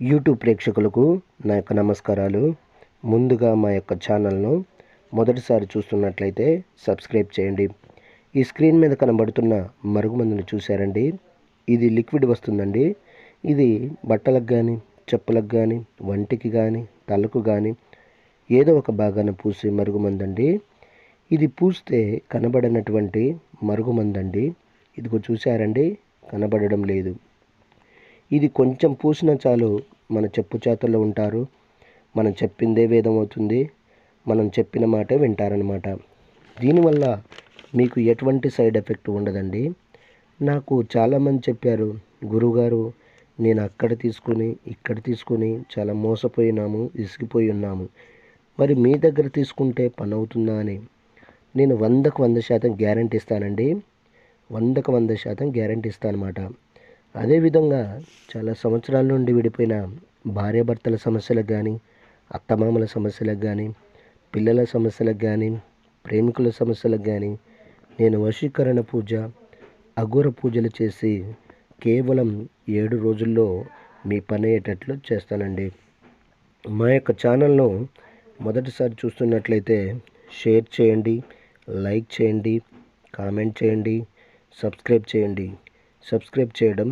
YouTube ప్రేక్షకులకు నా యొక్క నమస్కారాలు. ముందుగా మా యొక్క ఛానల్ను మొదటిసారి చూస్తున్నట్లయితే సబ్స్క్రైబ్ చేయండి. ఈ స్క్రీన్ మీద కనబడుతున్న మరుగుమందును చూశారండి, ఇది లిక్విడ్ వస్తుందండి. ఇది బట్టలకు కానీ, చెప్పులకు కానీ, వంటికి కానీ, తలకు కానీ ఏదో ఒక భాగాన పూసే మరుగుమందండి. ఇది పూస్తే కనబడినటువంటి మరుగుమందండి. ఇదిగో చూశారండి, కనబడడం లేదు. ఇది కొంచెం పూసినా చాలు మన చెప్పు చేతల్లో ఉంటారు. మనం చెప్పిందే వేదం అవుతుంది. మనం చెప్పిన మాటే వింటారనమాట. దీనివల్ల మీకు ఎటువంటి సైడ్ ఎఫెక్ట్ ఉండదండి. నాకు చాలామంది చెప్పారు, గురువుగారు నేను అక్కడ తీసుకుని ఇక్కడ తీసుకుని చాలా మోసపోయినాము, విసిగిపోయి ఉన్నాము, మరి మీ దగ్గర తీసుకుంటే పని అవుతుందా అని. నేను 100కు 100% గ్యారంటీ ఇస్తానండి. 100కు 100% గ్యారంటీ ఇస్తాను అనమాట. అదేవిధంగా చాలా సంవత్సరాల నుండి విడిపోయిన భార్యాభర్తల సమస్యలకు కానీ, అత్తమామల సమస్యలకు కానీ, పిల్లల సమస్యలకు కానీ, ప్రేమికుల సమస్యలకు కానీ నేను వశీకరణ పూజ, అఘోర పూజలు చేసి కేవలం 7 రోజుల్లో మీ పని అయ్యేటట్లు చేస్తానండి. మా యొక్క ఛానల్ను మొదటిసారి చూస్తున్నట్లయితే షేర్ చేయండి, లైక్ చేయండి, కామెంట్ చేయండి, సబ్స్క్రైబ్ చేయండి. సబ్స్క్రైబ్ చేయడం